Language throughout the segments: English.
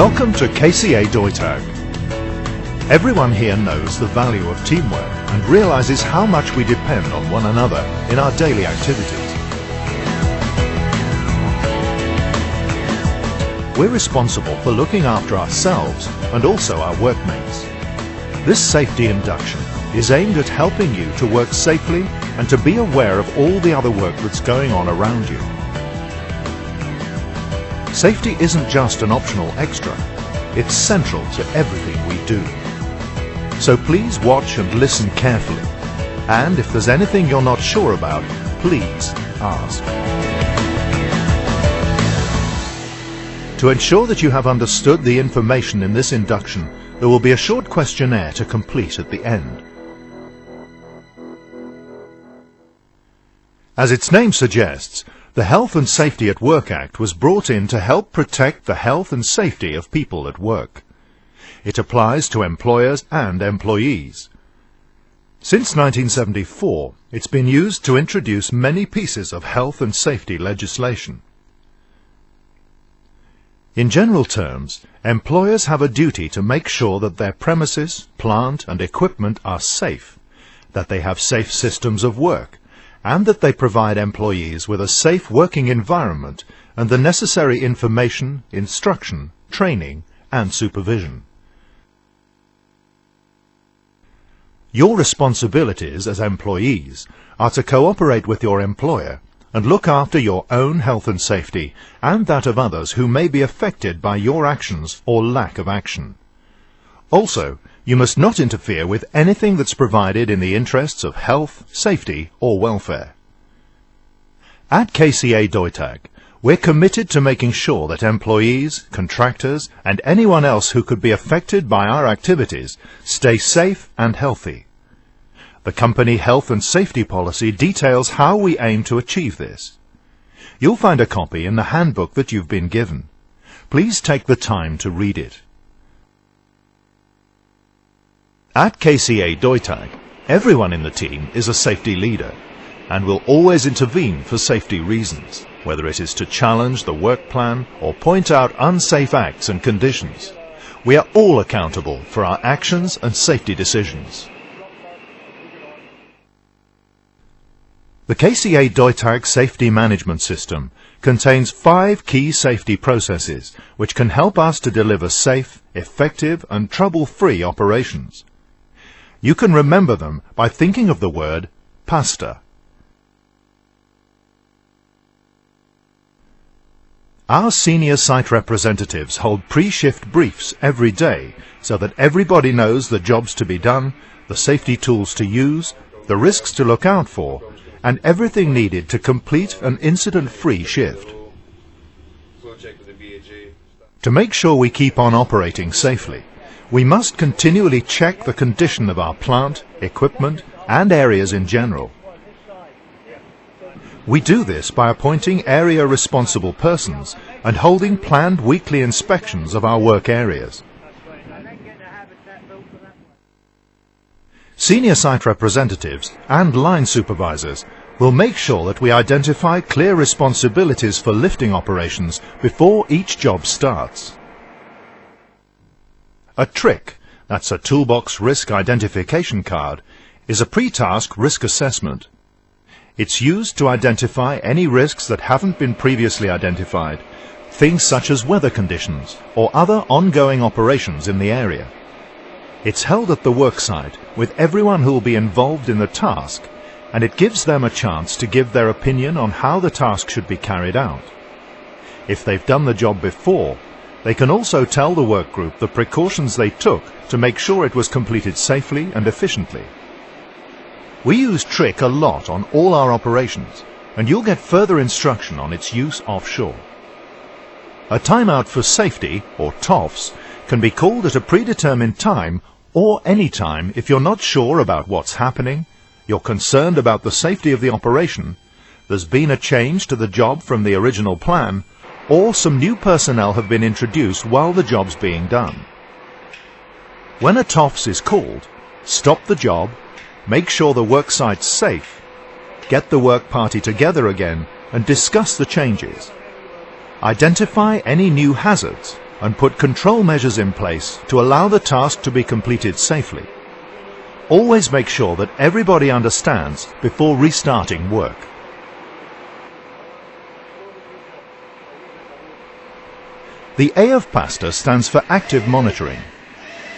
Welcome to KCA DEUTAG. Everyone here knows the value of teamwork and realizes how much we depend on one another in our daily activities. We're responsible for looking after ourselves and also our workmates. This safety induction is aimed at helping you to work safely and to be aware of all the other work that's going on around you. Safety isn't just an optional extra, it's central to everything we do. So please watch and listen carefully, and if there's anything you're not sure about, please ask. To ensure that you have understood the information in this induction, there will be a short questionnaire to complete at the end. As its name suggests, the Health and Safety at Work Act was brought in to help protect the health and safety of people at work. It applies to employers and employees. Since 1974, it's been used to introduce many pieces of health and safety legislation. In general terms, employers have a duty to make sure that their premises, plant and equipment are safe, that they have safe systems of work, and that they provide employees with a safe working environment and the necessary information, instruction, training and supervision. Your responsibilities as employees are to cooperate with your employer and look after your own health and safety and that of others who may be affected by your actions or lack of action. Also, you must not interfere with anything that's provided in the interests of health, safety or welfare. At KCA DEUTAG, we're committed to making sure that employees, contractors and anyone else who could be affected by our activities stay safe and healthy. The company health and safety policy details how we aim to achieve this. You'll find a copy in the handbook that you've been given. Please take the time to read it. At KCA DEUTAG, everyone in the team is a safety leader and will always intervene for safety reasons, whether it is to challenge the work plan or point out unsafe acts and conditions. We are all accountable for our actions and safety decisions. The KCA DEUTAG Safety Management System contains 5 key safety processes which can help us to deliver safe, effective and trouble-free operations. You can remember them by thinking of the word pasta. Our senior site representatives hold pre-shift briefs every day so that everybody knows the jobs to be done, the safety tools to use, the risks to look out for, and everything needed to complete an incident-free shift. To make sure we keep on operating safely, we must continually check the condition of our plant, equipment and areas in general. We do this by appointing area responsible persons and holding planned weekly inspections of our work areas. Senior site representatives and line supervisors will make sure that we identify clear responsibilities for lifting operations before each job starts. A trick, that's a toolbox risk identification card, is a pre-task risk assessment. It's used to identify any risks that haven't been previously identified, things such as weather conditions or other ongoing operations in the area. It's held at the worksite with everyone who will be involved in the task, and it gives them a chance to give their opinion on how the task should be carried out. If they've done the job before, they can also tell the work group the precautions they took to make sure it was completed safely and efficiently. We use Trick a lot on all our operations, and you'll get further instruction on its use offshore. A timeout for safety, or TOFs, can be called at a predetermined time or any time if you're not sure about what's happening, you're concerned about the safety of the operation, there's been a change to the job from the original plan, or some new personnel have been introduced while the job's being done. When a TOFs is called, stop the job, make sure the worksite's safe, get the work party together again and discuss the changes. Identify any new hazards, and put control measures in place to allow the task to be completed safely. Always make sure that everybody understands before restarting work. The A of PASTA stands for Active Monitoring.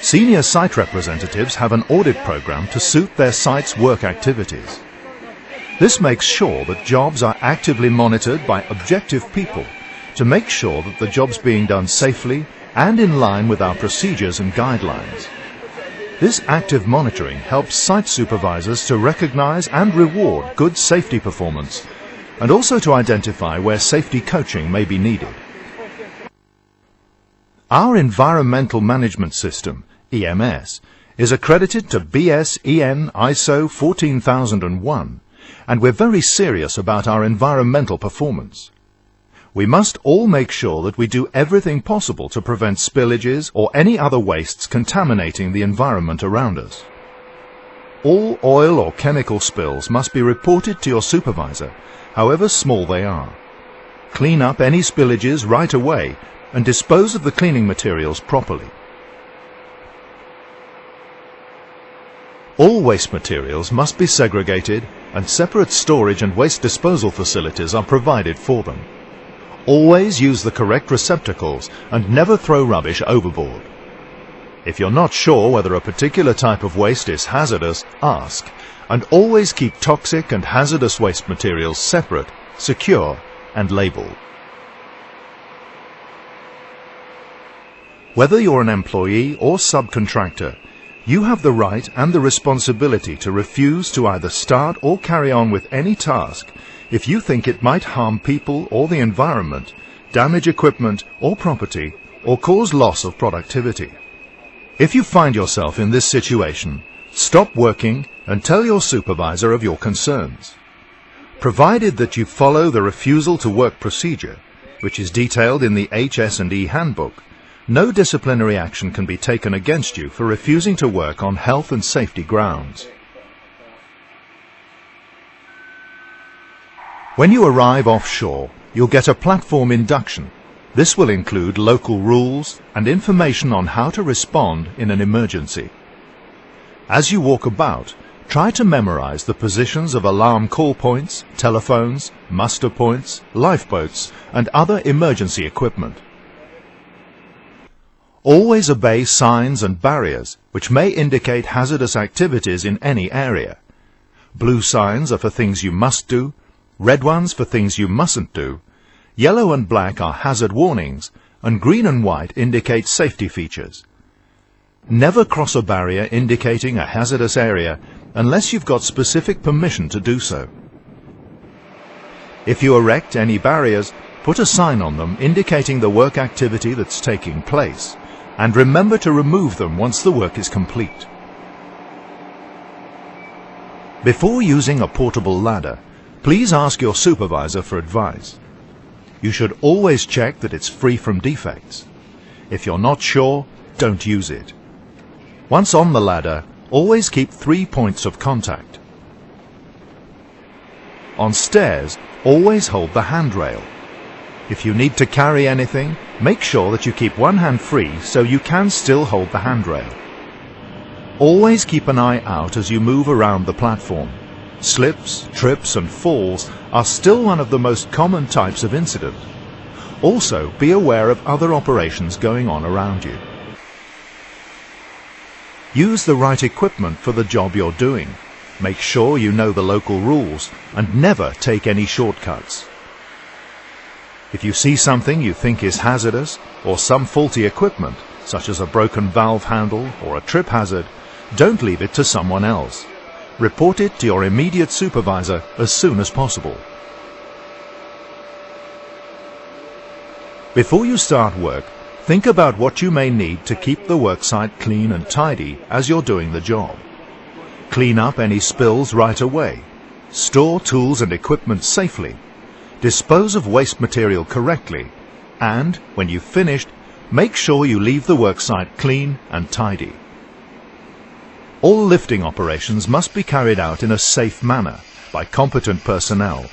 Senior site representatives have an audit program to suit their site's work activities. This makes sure that jobs are actively monitored by objective people to make sure that the job's being done safely and in line with our procedures and guidelines. This active monitoring helps site supervisors to recognize and reward good safety performance and also to identify where safety coaching may be needed. Our Environmental Management System, EMS, is accredited to BS-EN ISO 14001, and we're very serious about our environmental performance. We must all make sure that we do everything possible to prevent spillages or any other wastes contaminating the environment around us. All oil or chemical spills must be reported to your supervisor, however small they are. Clean up any spillages right away and dispose of the cleaning materials properly. All waste materials must be segregated and separate storage and waste disposal facilities are provided for them. Always use the correct receptacles and never throw rubbish overboard. If you're not sure whether a particular type of waste is hazardous, ask, and always keep toxic and hazardous waste materials separate, secure, and labeled. Whether you're an employee or subcontractor, you have the right and the responsibility to refuse to either start or carry on with any task if you think it might harm people or the environment, damage equipment or property, or cause loss of productivity. If you find yourself in this situation, stop working and tell your supervisor of your concerns. Provided that you follow the refusal to work procedure, which is detailed in the HS&E handbook, no disciplinary action can be taken against you for refusing to work on health and safety grounds. When you arrive offshore, you'll get a platform induction. This will include local rules and information on how to respond in an emergency. As you walk about, try to memorize the positions of alarm call points, telephones, muster points, lifeboats, and other emergency equipment. Always obey signs and barriers which may indicate hazardous activities in any area. Blue signs are for things you must do, red ones for things you mustn't do, yellow and black are hazard warnings, and green and white indicate safety features. Never cross a barrier indicating a hazardous area unless you've got specific permission to do so. If you erect any barriers, put a sign on them indicating the work activity that's taking place, and remember to remove them once the work is complete. Before using a portable ladder, please ask your supervisor for advice. You should always check that it's free from defects. If you're not sure, don't use it. Once on the ladder, always keep 3 points of contact. On stairs, always hold the handrail. If you need to carry anything, make sure that you keep one hand free so you can still hold the handrail. Always keep an eye out as you move around the platform. Slips, trips and falls are still one of the most common types of incident. Also, be aware of other operations going on around you. Use the right equipment for the job you're doing. Make sure you know the local rules and never take any shortcuts. If you see something you think is hazardous or some faulty equipment, such as a broken valve handle or a trip hazard, don't leave it to someone else. Report it to your immediate supervisor as soon as possible. Before you start work, think about what you may need to keep the worksite clean and tidy as you're doing the job. Clean up any spills right away. Store tools and equipment safely. Dispose of waste material correctly, and, when you've finished, make sure you leave the worksite clean and tidy. All lifting operations must be carried out in a safe manner by competent personnel.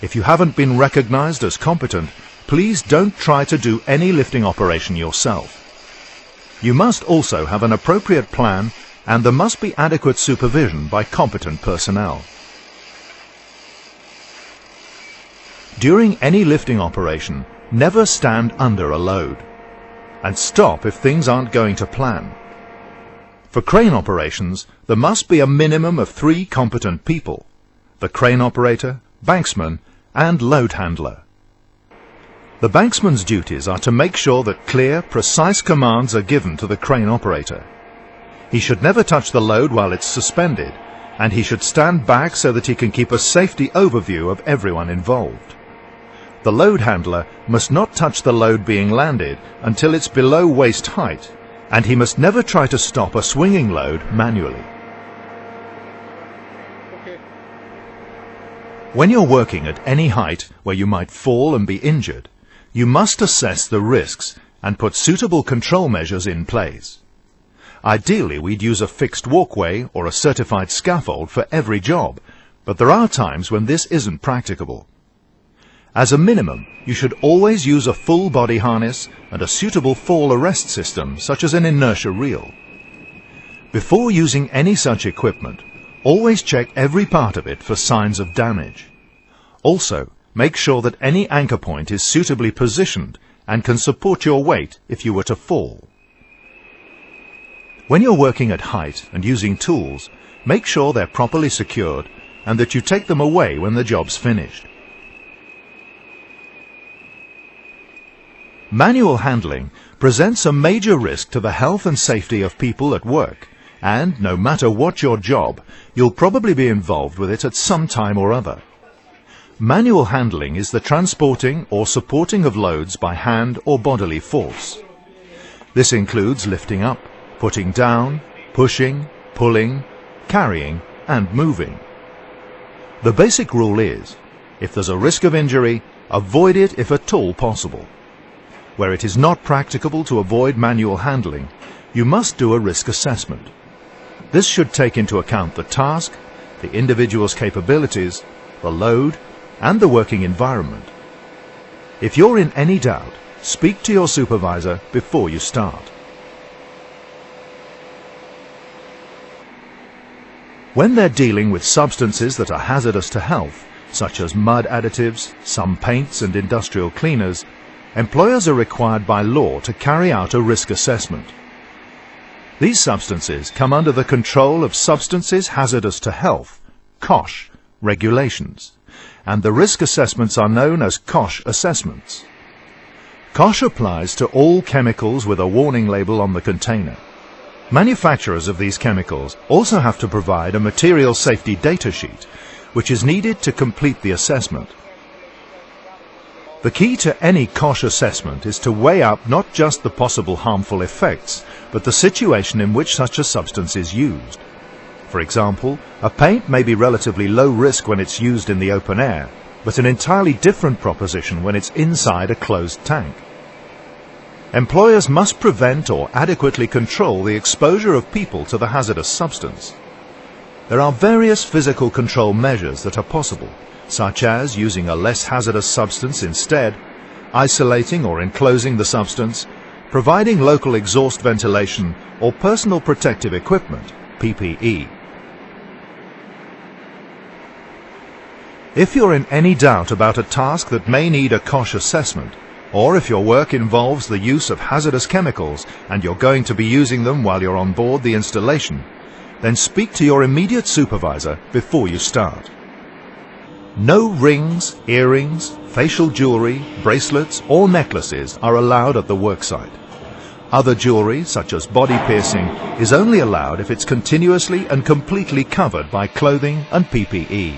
If you haven't been recognized as competent, please don't try to do any lifting operation yourself. You must also have an appropriate plan, and there must be adequate supervision by competent personnel. During any lifting operation, never stand under a load, and stop if things aren't going to plan. For crane operations, there must be a minimum of 3 competent people: the crane operator, banksman, and load handler. The banksman's duties are to make sure that clear, precise commands are given to the crane operator. He should never touch the load while it's suspended, and he should stand back so that he can keep a safety overview of everyone involved. The load handler must not touch the load being landed until it's below waist height, and he must never try to stop a swinging load manually. When you're working at any height where you might fall and be injured, you must assess the risks and put suitable control measures in place. Ideally, we'd use a fixed walkway or a certified scaffold for every job, but there are times when this isn't practicable. As a minimum, you should always use a full body harness and a suitable fall arrest system, such as an inertia reel. Before using any such equipment, always check every part of it for signs of damage. Also, make sure that any anchor point is suitably positioned and can support your weight if you were to fall. When you're working at height and using tools, make sure they're properly secured and that you take them away when the job's finished. Manual handling presents a major risk to the health and safety of people at work, and no matter what your job, you'll probably be involved with it at some time or other. Manual handling is the transporting or supporting of loads by hand or bodily force. This includes lifting up, putting down, pushing, pulling, carrying, and moving. The basic rule is, if there's a risk of injury, avoid it if at all possible. Where it is not practicable to avoid manual handling, you must do a risk assessment. This should take into account the task, the individual's capabilities, the load, and the working environment. If you're in any doubt, speak to your supervisor before you start. When they're dealing with substances that are hazardous to health, such as mud additives, some paints and industrial cleaners, employers are required by law to carry out a risk assessment. These substances come under the control of Substances Hazardous to Health (KCA) regulations, and the risk assessments are known as KCA assessments. KCA applies to all chemicals with a warning label on the container. Manufacturers of these chemicals also have to provide a material safety data sheet, which is needed to complete the assessment. The key to any KCA assessment is to weigh up not just the possible harmful effects, but the situation in which such a substance is used. For example, a paint may be relatively low risk when it's used in the open air, but an entirely different proposition when it's inside a closed tank. Employers must prevent or adequately control the exposure of people to the hazardous substance. There are various physical control measures that are possible, such as using a less hazardous substance instead, isolating or enclosing the substance, providing local exhaust ventilation, or personal protective equipment, PPE. If you're in any doubt about a task that may need a KCA assessment, or if your work involves the use of hazardous chemicals and you're going to be using them while you're on board the installation, then speak to your immediate supervisor before you start. No rings, earrings, facial jewelry, bracelets or necklaces are allowed at the worksite. Other jewelry, such as body piercing, is only allowed if it's continuously and completely covered by clothing and PPE.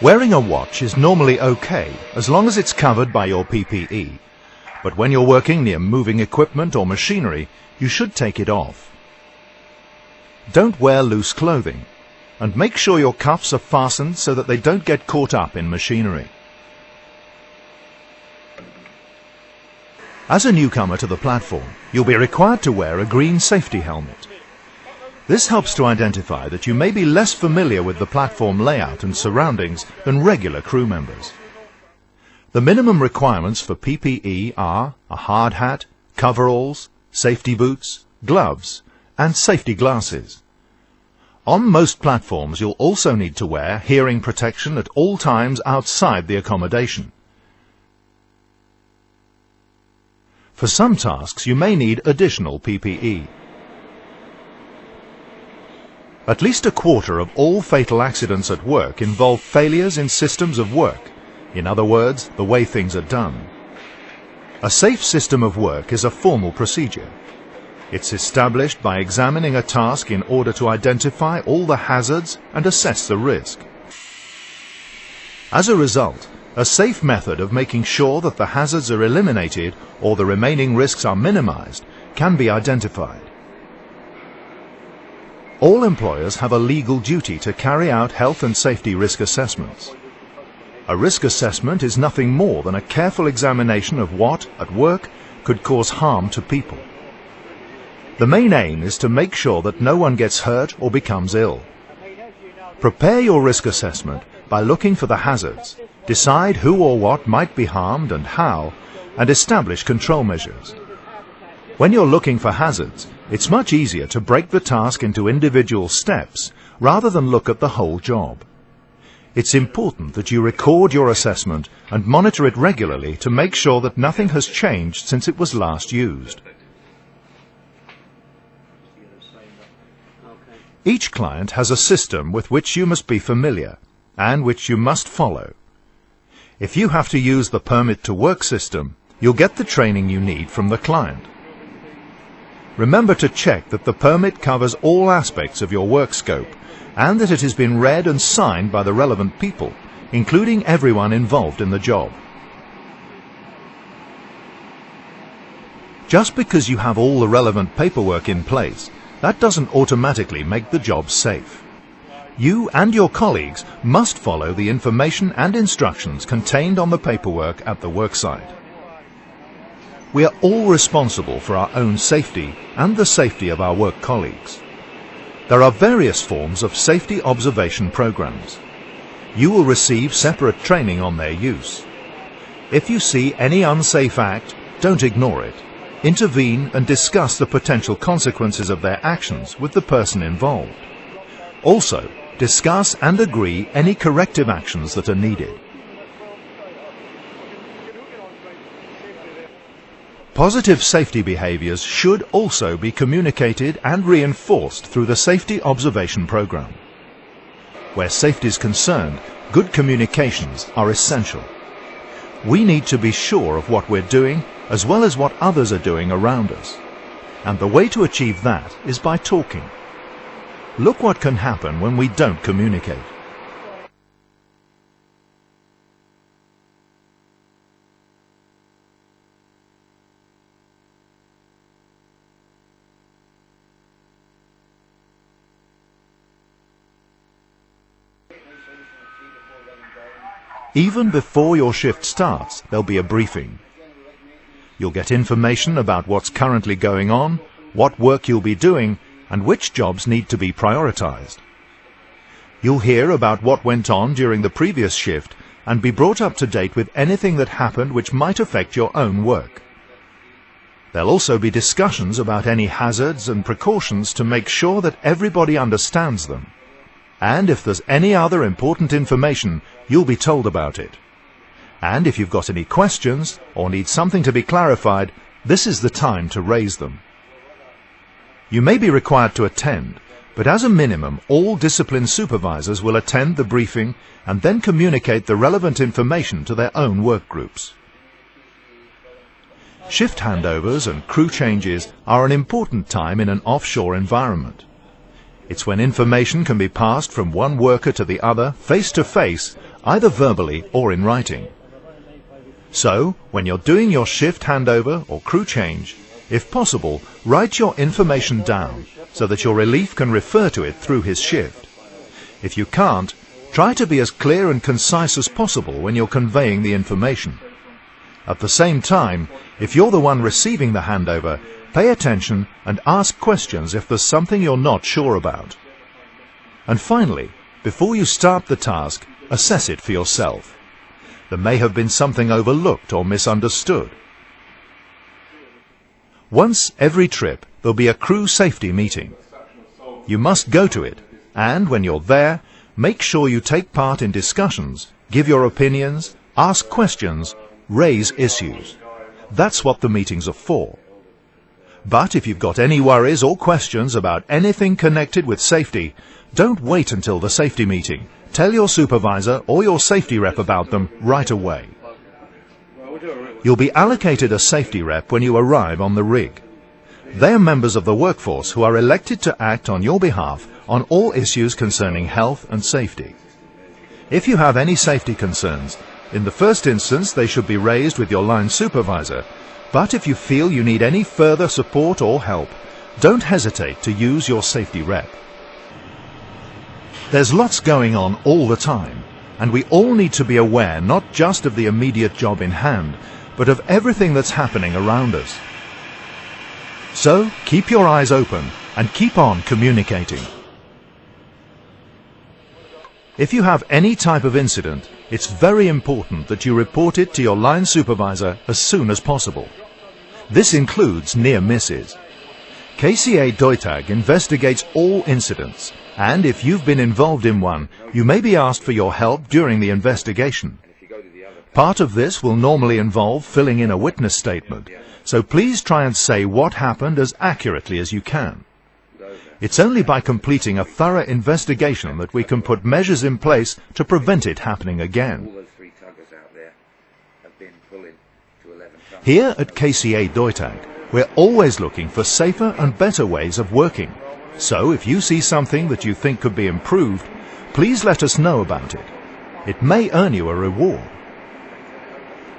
Wearing a watch is normally okay as long as it's covered by your PPE, but when you're working near moving equipment or machinery, you should take it off. Don't wear loose clothing, and make sure your cuffs are fastened so that they don't get caught up in machinery. As a newcomer to the platform, you'll be required to wear a green safety helmet. This helps to identify that you may be less familiar with the platform layout and surroundings than regular crew members. The minimum requirements for PPE are a hard hat, coveralls, safety boots, gloves, and safety glasses. On most platforms you'll also need to wear hearing protection at all times outside the accommodation. For some tasks you may need additional PPE. At least a quarter of all fatal accidents at work involve failures in systems of work, in other words, the way things are done. A safe system of work is a formal procedure. It's established by examining a task in order to identify all the hazards and assess the risk. As a result, a safe method of making sure that the hazards are eliminated or the remaining risks are minimized can be identified. All employers have a legal duty to carry out health and safety risk assessments. A risk assessment is nothing more than a careful examination of what, at work, could cause harm to people. The main aim is to make sure that no one gets hurt or becomes ill. Prepare your risk assessment by looking for the hazards, decide who or what might be harmed and how, and establish control measures. When you're looking for hazards, it's much easier to break the task into individual steps rather than look at the whole job. It's important that you record your assessment and monitor it regularly to make sure that nothing has changed since it was last used. Each client has a system with which you must be familiar and which you must follow. If you have to use the permit to work system, you'll get the training you need from the client. Remember to check that the permit covers all aspects of your work scope and that it has been read and signed by the relevant people, including everyone involved in the job. Just because you have all the relevant paperwork in place, that doesn't automatically make the job safe. You and your colleagues must follow the information and instructions contained on the paperwork at the worksite. We are all responsible for our own safety and the safety of our work colleagues. There are various forms of safety observation programs. You will receive separate training on their use. If you see any unsafe act, don't ignore it. Intervene and discuss the potential consequences of their actions with the person involved. Also, discuss and agree any corrective actions that are needed. Positive safety behaviors should also be communicated and reinforced through the Safety Observation Program. Where safety is concerned, good communications are essential. We need to be sure of what we're doing as well as what others are doing around us. And the way to achieve that is by talking. Look what can happen when we don't communicate. Even before your shift starts, there'll be a briefing. You'll get information about what's currently going on, what work you'll be doing, and which jobs need to be prioritized. You'll hear about what went on during the previous shift and be brought up to date with anything that happened which might affect your own work. There'll also be discussions about any hazards and precautions to make sure that everybody understands them. And if there's any other important information, you'll be told about it. And if you've got any questions or need something to be clarified, this is the time to raise them. You may be required to attend, but as a minimum, all discipline supervisors will attend the briefing and then communicate the relevant information to their own work groups. Shift handovers and crew changes are an important time in an offshore environment. It's when information can be passed from one worker to the other face to face, either verbally or in writing. So, when you're doing your shift handover or crew change, if possible, write your information down so that your relief can refer to it through his shift. If you can't, try to be as clear and concise as possible when you're conveying the information. At the same time, if you're the one receiving the handover, pay attention and ask questions if there's something you're not sure about. And finally, before you start the task, assess it for yourself. There may have been something overlooked or misunderstood. Once every trip, there'll be a crew safety meeting. You must go to it, and when you're there, make sure you take part in discussions, give your opinions, ask questions, raise issues. That's what the meetings are for. But if you've got any worries or questions about anything connected with safety, don't wait until the safety meeting. Tell your supervisor or your safety rep about them right away. You'll be allocated a safety rep when you arrive on the rig. They are members of the workforce who are elected to act on your behalf on all issues concerning health and safety. If you have any safety concerns, in the first instance they should be raised with your line supervisor, but if you feel you need any further support or help, don't hesitate to use your safety rep. There's lots going on all the time, and we all need to be aware not just of the immediate job in hand, but of everything that's happening around us. So keep your eyes open and keep on communicating. If you have any type of incident, it's very important that you report it to your line supervisor as soon as possible. This includes near misses. KCA DEUTAG investigates all incidents, and if you've been involved in one, you may be asked for your help during the investigation. Part of this will normally involve filling in a witness statement, so please try and say what happened as accurately as you can. It's only by completing a thorough investigation that we can put measures in place to prevent it happening again. Here at KCA DEUTAG, we're always looking for safer and better ways of working. So if you see something that you think could be improved, please let us know about it. It may earn you a reward.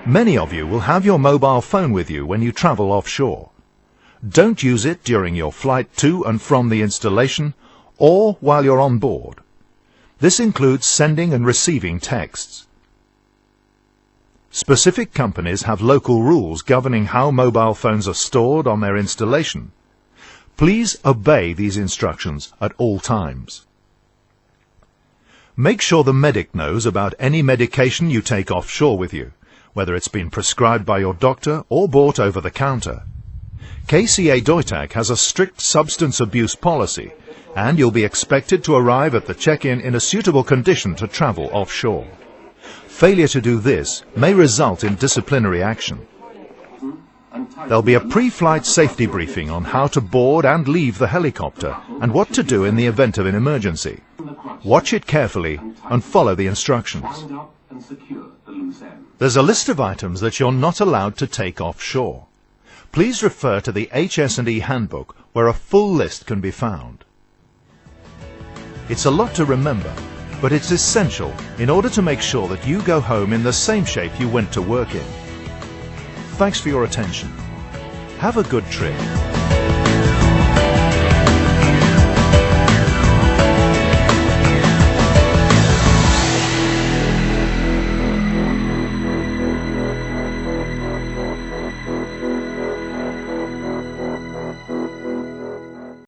Many of you will have your mobile phone with you when you travel offshore. Don't use it during your flight to and from the installation or while you're on board. This includes sending and receiving texts. Specific companies have local rules governing how mobile phones are stored on their installation. Please obey these instructions at all times. Make sure the medic knows about any medication you take offshore with you, whether it's been prescribed by your doctor or bought over the counter. KCA DEUTAG has a strict substance abuse policy, and you'll be expected to arrive at the check-in in a suitable condition to travel offshore. Failure to do this may result in disciplinary action. There'll be a pre-flight safety briefing on how to board and leave the helicopter and what to do in the event of an emergency. Watch it carefully and follow the instructions. There's a list of items that you're not allowed to take offshore. Please refer to the HS&E handbook where a full list can be found. It's a lot to remember, but it's essential in order to make sure that you go home in the same shape you went to work in. Thanks for your attention. Have a good trip.